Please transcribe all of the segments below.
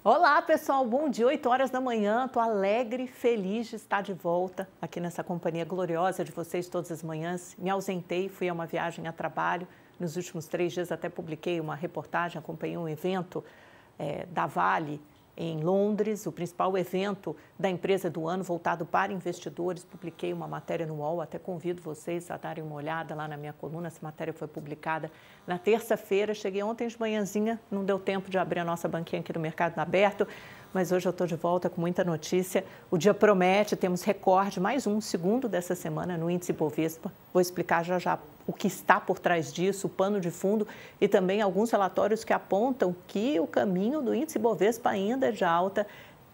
Olá, pessoal. Bom dia, 8 horas da manhã. Estou alegre, feliz de estar de volta aqui nessa companhia gloriosa de vocês todas as manhãs. Me ausentei, fui a uma viagem a trabalho. Nos últimos 3 dias até publiquei uma reportagem, acompanhei um evento da Vale em Londres, o principal evento da empresa do ano voltado para investidores. Publiquei uma matéria no UOL, até convido vocês a darem uma olhada lá na minha coluna. Essa matéria foi publicada na terça-feira. Cheguei ontem de manhãzinha, não deu tempo de abrir a nossa banquinha aqui no Mercado Aberto, mas hoje eu estou de volta com muita notícia. O dia promete, temos recorde, mais um segundo dessa semana no índice Bovespa. Vou explicar já já o que está por trás disso, o pano de fundo e também alguns relatórios que apontam que o caminho do índice Bovespa ainda é de alta,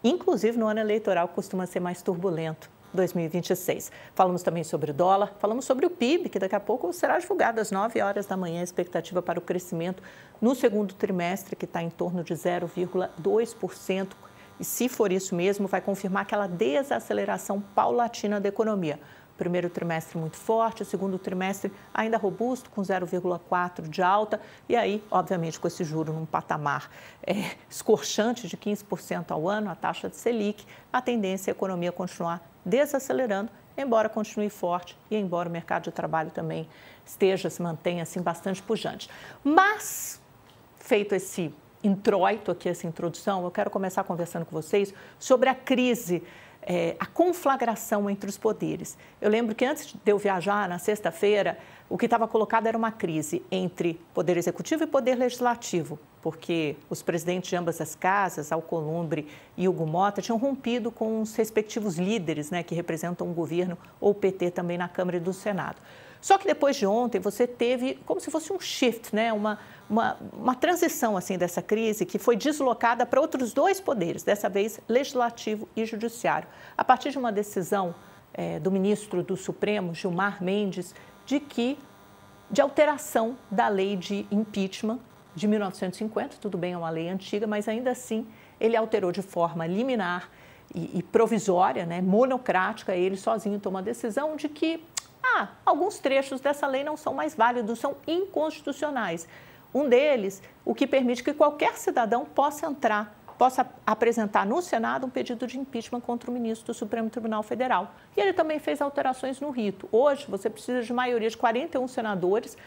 inclusive no ano eleitoral costuma ser mais turbulento, 2026. Falamos também sobre o dólar, falamos sobre o PIB, que daqui a pouco será divulgado às 9 horas da manhã, a expectativa para o crescimento no segundo trimestre, que está em torno de 0,2%. E se for isso mesmo, vai confirmar aquela desaceleração paulatina da economia. Primeiro trimestre muito forte, o segundo trimestre ainda robusto, com 0,4% de alta. E aí, obviamente, com esse juro num patamar escorchante de 15% ao ano, a taxa de Selic, a tendência é a economia continuar desacelerando, embora continue forte e embora o mercado de trabalho também se mantenha assim bastante pujante. Mas, feito esse introito aqui, essa introdução, eu quero começar conversando com vocês sobre a crise, a conflagração entre os poderes. Eu lembro que antes de eu viajar, na sexta-feira, o que estava colocado era uma crise entre poder executivo e poder legislativo, porque os presidentes de ambas as casas, Alcolumbre e Hugo Motta, tinham rompido com os respectivos líderes, que representam o governo, ou o PT também na Câmara e do Senado. Só que depois de ontem, você teve como se fosse um shift, uma transição assim dessa crise que foi deslocada para outros dois poderes, dessa vez legislativo e judiciário. A partir de uma decisão do ministro do Supremo, Gilmar Mendes, de alteração da lei de impeachment de 1950, tudo bem, é uma lei antiga, mas ainda assim ele alterou de forma liminar e provisória, monocrática, ele sozinho tomou a decisão de que alguns trechos dessa lei não são mais válidos, são inconstitucionais. Um deles, o que permite que qualquer cidadão possa apresentar no Senado um pedido de impeachment contra o ministro do Supremo Tribunal Federal. E ele também fez alterações no rito. Hoje, você precisa de maioria de 41 senadores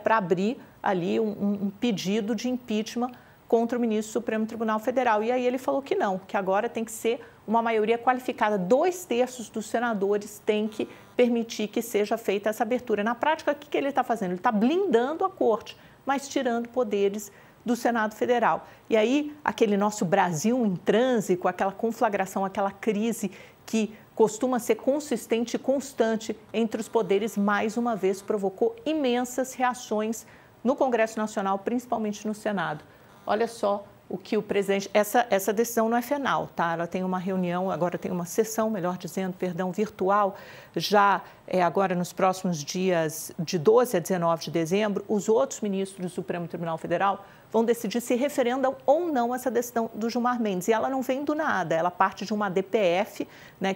para abrir ali um pedido de impeachment contra o ministro do Supremo Tribunal Federal. E aí ele falou que não, que agora tem que ser uma maioria qualificada. 2/3 dos senadores têm que permitir que seja feita essa abertura. Na prática, o que ele está fazendo? Ele está blindando a corte, mas tirando poderes do Senado Federal. E aí, aquele nosso Brasil em transe, com aquela conflagração, aquela crise que costuma ser consistente e constante entre os poderes, mais uma vez provocou imensas reações no Congresso Nacional, principalmente no Senado. Olha só o que o presidente... Essa decisão não é final, tá? Ela tem uma reunião, agora tem uma sessão, melhor dizendo, virtual, já agora nos próximos dias de 12 a 19 de dezembro, os outros ministros do Supremo Tribunal Federal vão decidir se referendam ou não essa decisão do Gilmar Mendes. E ela não vem do nada, ela parte de uma DPF,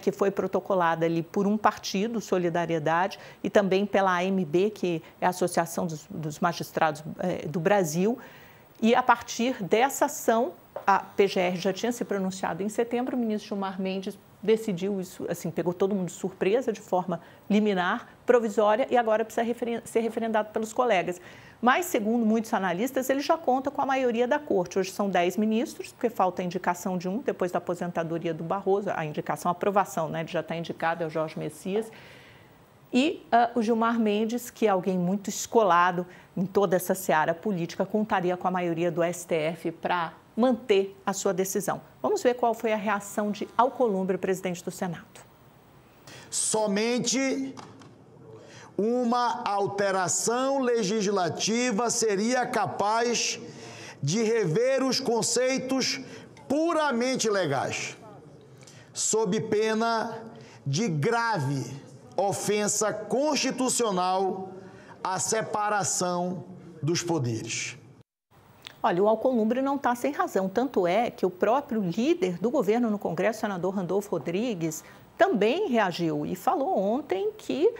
que foi protocolada ali por um partido, Solidariedade, e também pela AMB, que é a Associação dos Magistrados do Brasil. E, a partir dessa ação, a PGR já tinha se pronunciado em setembro, o ministro Gilmar Mendes decidiu isso, assim, pegou todo mundo de surpresa, de forma liminar, provisória, e agora precisa ser referendado pelos colegas. Mas, segundo muitos analistas, ele já conta com a maioria da corte. Hoje são 10 ministros, porque falta a indicação de um, depois da aposentadoria do Barroso, a indicação, a aprovação, ele já está indicado, é o Jorge Messias. E o Gilmar Mendes, que é alguém muito escolado em toda essa seara política, contaria com a maioria do STF para manter a sua decisão. Vamos ver qual foi a reação de Alcolumbre, presidente do Senado. Somente uma alteração legislativa seria capaz de rever os conceitos puramente legais, sob pena de grave ofensa constitucional à separação dos poderes. Olha, o Alcolumbre não está sem razão. Tanto é que o próprio líder do governo no Congresso, senador Randolfo Rodrigues, também reagiu e falou ontem que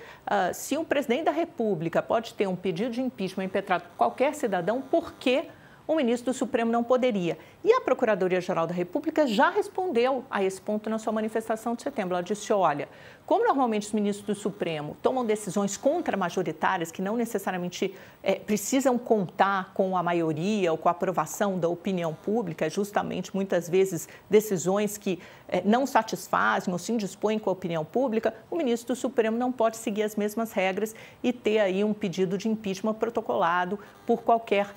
se um presidente da República pode ter um pedido de impeachment impetrado por qualquer cidadão, por que o ministro do Supremo não poderia. E a Procuradoria-Geral da República já respondeu a esse ponto na sua manifestação de setembro. Ela disse, olha, como normalmente os ministros do Supremo tomam decisões contramajoritárias que não necessariamente precisam contar com a maioria ou com a aprovação da opinião pública, justamente muitas vezes decisões que não satisfazem ou se indispõem com a opinião pública, o ministro do Supremo não pode seguir as mesmas regras e ter aí um pedido de impeachment protocolado por qualquer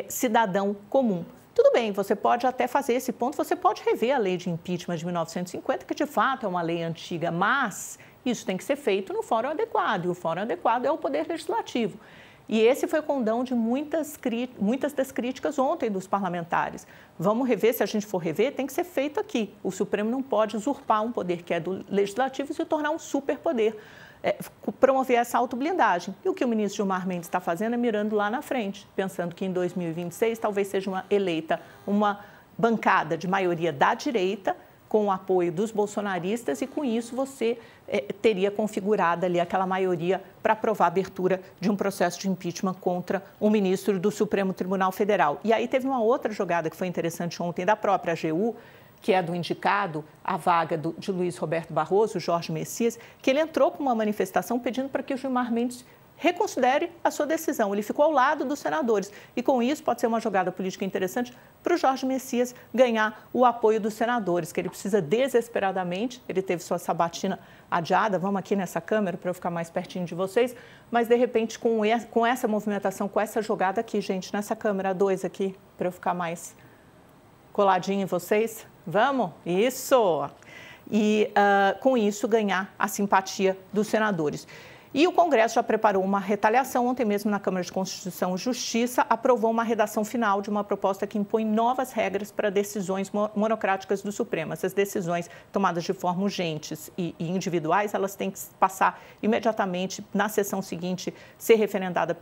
cidadão comum. Tudo bem, você pode até fazer esse ponto, você pode rever a lei de impeachment de 1950, que de fato é uma lei antiga, mas isso tem que ser feito no fórum adequado, e o fórum adequado é o Poder Legislativo. E esse foi o condão de muitas das críticas ontem dos parlamentares. Vamos rever, se a gente for rever, tem que ser feito aqui. O Supremo não pode usurpar um poder que é do Legislativo e se tornar um superpoder, promover essa autoblindagem. E o que o ministro Gilmar Mendes está fazendo é mirando lá na frente, pensando que em 2026 talvez seja eleita uma bancada de maioria da direita, com o apoio dos bolsonaristas, e com isso você teria configurado ali aquela maioria para aprovar a abertura de um processo de impeachment contra um ministro do Supremo Tribunal Federal. E aí teve uma outra jogada que foi interessante ontem da própria AGU, que é do indicado, a vaga de Luiz Roberto Barroso, Jorge Messias, que ele entrou com uma manifestação pedindo para que o Gilmar Mendes reconsidere a sua decisão. Ele ficou ao lado dos senadores e, com isso, pode ser uma jogada política interessante para o Jorge Messias ganhar o apoio dos senadores, que ele precisa desesperadamente. Ele teve sua sabatina adiada, vamos aqui nessa câmera para eu ficar mais pertinho de vocês, mas, de repente, com essa movimentação, com essa jogada aqui, gente, nessa câmera 2 aqui, para eu ficar mais coladinho em vocês, vamos? Isso! E, com isso, ganhar a simpatia dos senadores. E o Congresso já preparou uma retaliação. Ontem mesmo, na Câmara de Constituição e Justiça, aprovou uma redação final de uma proposta que impõe novas regras para decisões monocráticas do Supremo. Essas decisões tomadas de forma urgentes e individuais, elas têm que passar imediatamente na sessão seguinte, ser referendada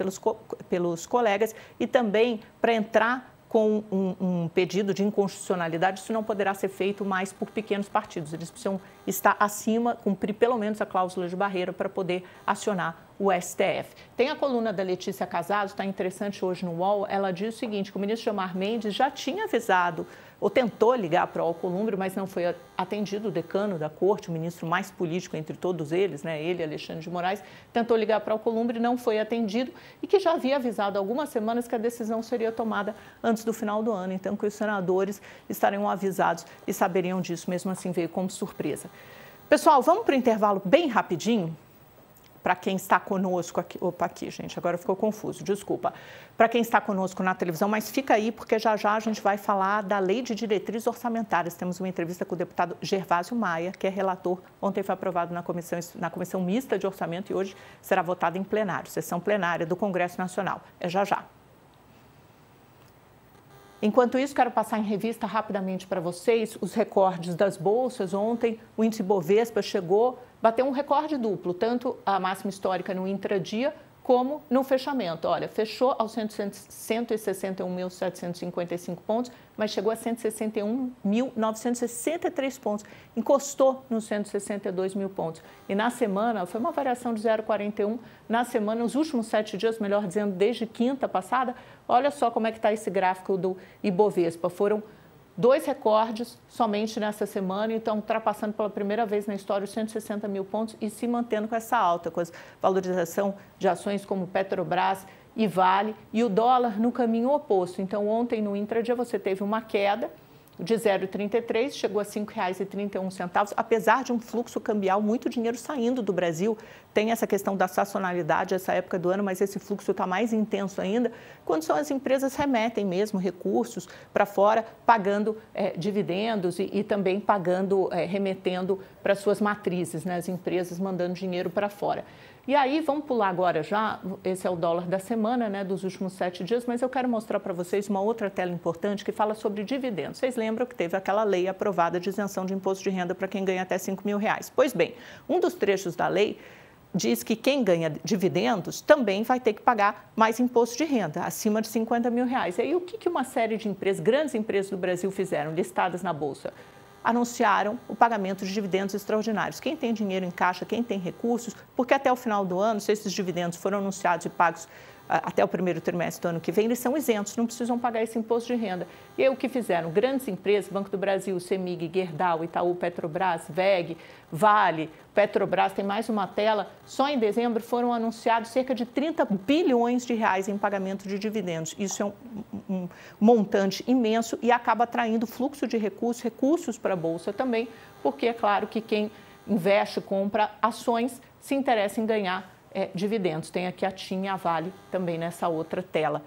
pelos colegas, e também para entrar com um pedido de inconstitucionalidade, isso não poderá ser feito mais por pequenos partidos. Eles precisam estar acima, cumprir pelo menos a cláusula de barreira para poder acionar o STF. Tem a coluna da Letícia Casado, está interessante hoje no UOL, ela diz o seguinte, que o ministro Gilmar Mendes já tinha avisado, ou tentou ligar para o Alcolumbre, mas não foi atendido, o decano da corte, o ministro mais político entre todos eles, né, ele, Alexandre de Moraes, tentou ligar para o Alcolumbre, não foi atendido, e que já havia avisado há algumas semanas que a decisão seria tomada antes do final do ano, então que os senadores estariam avisados e saberiam disso, mesmo assim veio como surpresa. Pessoal, vamos para o intervalo bem rapidinho? Para quem está conosco aqui, opa, aqui, gente, agora ficou confuso, desculpa. Para quem está conosco na televisão, mas fica aí, porque já já a gente vai falar da Lei de Diretrizes Orçamentárias. Temos uma entrevista com o deputado Gervásio Maia, que é relator. Ontem foi aprovado na Comissão Mista de Orçamento e hoje será votado em plenário, sessão plenária do Congresso Nacional. É já já. Enquanto isso, quero passar em revista rapidamente para vocês os recordes das bolsas. Ontem, o índice Bovespa bateu um recorde duplo, tanto a máxima histórica no intradia como no fechamento. Olha, fechou aos 161.755 pontos, mas chegou a 161.963 pontos, encostou nos 162 mil pontos. E na semana, foi uma variação de 0,41. Na semana, nos últimos 7 dias, melhor dizendo, desde quinta passada, olha só como é que está esse gráfico do Ibovespa. Foram 2 recordes somente nessa semana, então ultrapassando pela primeira vez na história os 160 mil pontos e se mantendo com essa alta, com a valorização de ações como Petrobras e Vale, e o dólar no caminho oposto. Então, ontem no intradia você teve uma queda de 0,33, chegou a R$ 5,31, apesar de um fluxo cambial, muito dinheiro saindo do Brasil. Tem essa questão da sazonalidade, essa época do ano, mas esse fluxo está mais intenso ainda, quando são as empresas remetem mesmo recursos para fora, pagando dividendos e também pagando, remetendo para suas matrizes, né? As empresas mandando dinheiro para fora. E aí, vamos pular agora já, esse é o dólar da semana, né, dos últimos 7 dias, mas eu quero mostrar para vocês uma outra tela importante que fala sobre dividendos. Vocês lembram que teve aquela lei aprovada de isenção de imposto de renda para quem ganha até R$5.000. Pois bem, um dos trechos da lei diz que quem ganha dividendos também vai ter que pagar mais imposto de renda, acima de R$50 mil. E aí, o que uma série de empresas, grandes empresas do Brasil fizeram, listadas na Bolsa? Anunciaram o pagamento de dividendos extraordinários. Quem tem dinheiro em caixa, quem tem recursos, porque até o final do ano, se esses dividendos foram anunciados e pagos até o primeiro trimestre do ano que vem, eles são isentos, não precisam pagar esse imposto de renda. E aí o que fizeram? Grandes empresas, Banco do Brasil, CEMIG, Gerdau, Itaú, Petrobras, VEG, Vale, Petrobras, tem mais uma tela, só em dezembro foram anunciados cerca de 30 bilhões de reais em pagamento de dividendos. Isso é um montante imenso e acaba atraindo fluxo de recursos para a Bolsa também, porque é claro que quem investe, compra ações, se interessa em ganhar dividendos. Tem aqui a TIM e a Vale também nessa outra tela.